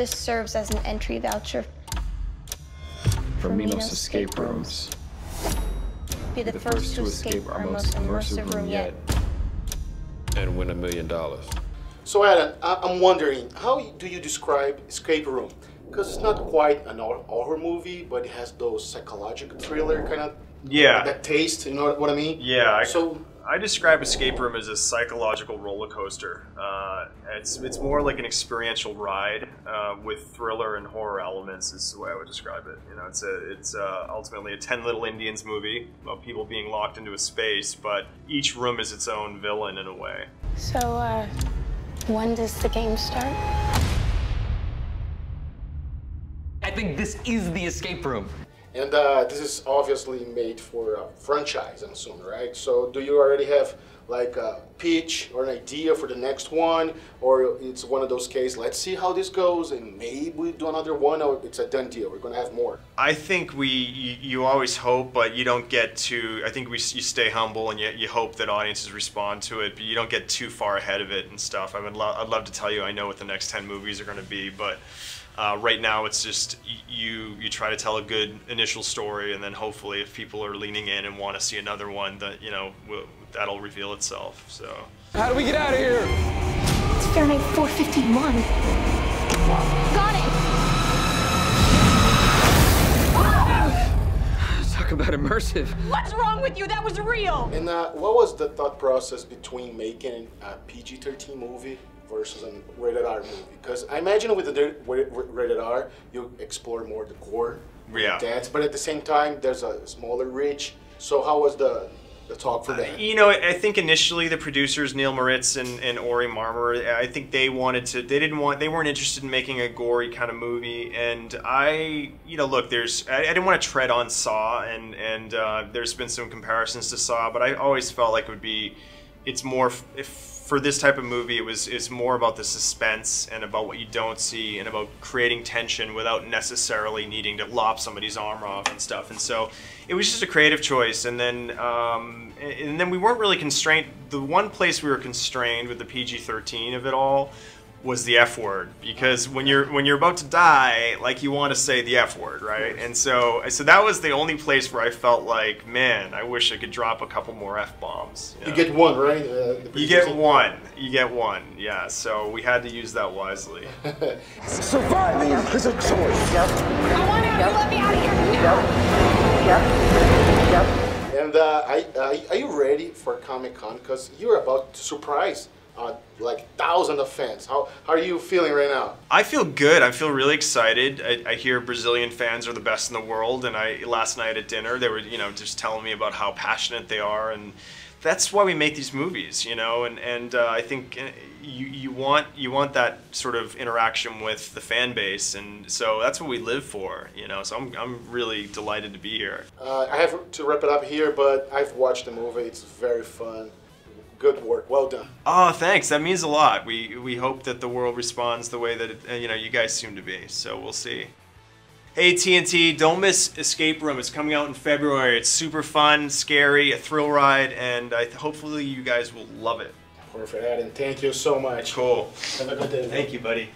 This serves as an entry voucher for Minos escape rooms. Be the first to escape our most immersive room yet. And win $1 million. So Adam, I'm wondering, how do you describe Escape Room? Because it's not quite an horror movie, but it has those psychological thriller kind of that taste, you know what I mean? Yeah, I describe Escape Room as a psychological roller coaster. It's more like an experiential ride with thriller and horror elements is the way I would describe it. You know, it's ultimately a 10 Little Indians movie about people being locked into a space, but each room is its own villain in a way. So, when does the game start? I think this is the escape room. And this is obviously made for a franchise, I'm assuming, right? So do you already have like a pitch or an idea for the next one? Or it's one of those cases, let's see how this goes and maybe we do another one, or it's a done deal, we're gonna have more? I think you always hope, but you don't get too, I think you stay humble and you hope that audiences respond to it, but you don't get too far ahead of it and stuff. I'd love to tell you I know what the next 10 movies are gonna be, but right now it's just you try to tell a good initial story, and then hopefully if people are leaning in and want to see another one, that that'll reveal itself. So how do we get out of here? It's Fahrenheit 451. Got it. Talk about immersive. What's wrong with you? That was real. And what was the thought process between making a PG-13 movie versus a rated R movie? Because I imagine with the rated R, you explore more the gore, dance, but at the same time, there's a smaller reach. So how was the talk for that? You know, I think initially the producers, Neil Moritz and Ori Marmor, I think they weren't interested in making a gory kind of movie. And look, I didn't want to tread on Saw, and there's been some comparisons to Saw, but I always felt like it's more, for this type of movie, it's more about the suspense and about what you don't see and about creating tension without necessarily needing to lop somebody's arm off and stuff. And so it was just a creative choice. And then we weren't really constrained. The one place we were constrained with the PG-13 of it all was the F word, because when you're about to die, like, you want to say the F word, right? And so that was the only place where I felt like, man, I wish I could drop a couple more F-bombs. You get one, right? You get one. You get one. Yeah. So we had to use that wisely. Surviving is a choice. I want out. You let me out of here now. And are you ready for Comic-Con? Because you're about to surprise like thousands of fans. How are you feeling right now? I feel good. I feel really excited. I hear Brazilian fans are the best in the world, and last night at dinner they were just telling me about how passionate they are, and that's why we make these movies, and I think you want that sort of interaction with the fan base, and so that's what we live for, so I'm really delighted to be here. I have to wrap it up here, but I've watched the movie. It's very fun. Good work. Well done. Oh, thanks. That means a lot. We hope that the world responds the way that you guys seem to be. So we'll see. Hey TNT, don't miss Escape Room. It's coming out in February. It's super fun, scary, a thrill ride, and hopefully you guys will love it. Perfect, Adam. Thank you so much. Cool. Have a good day. Thank you, buddy.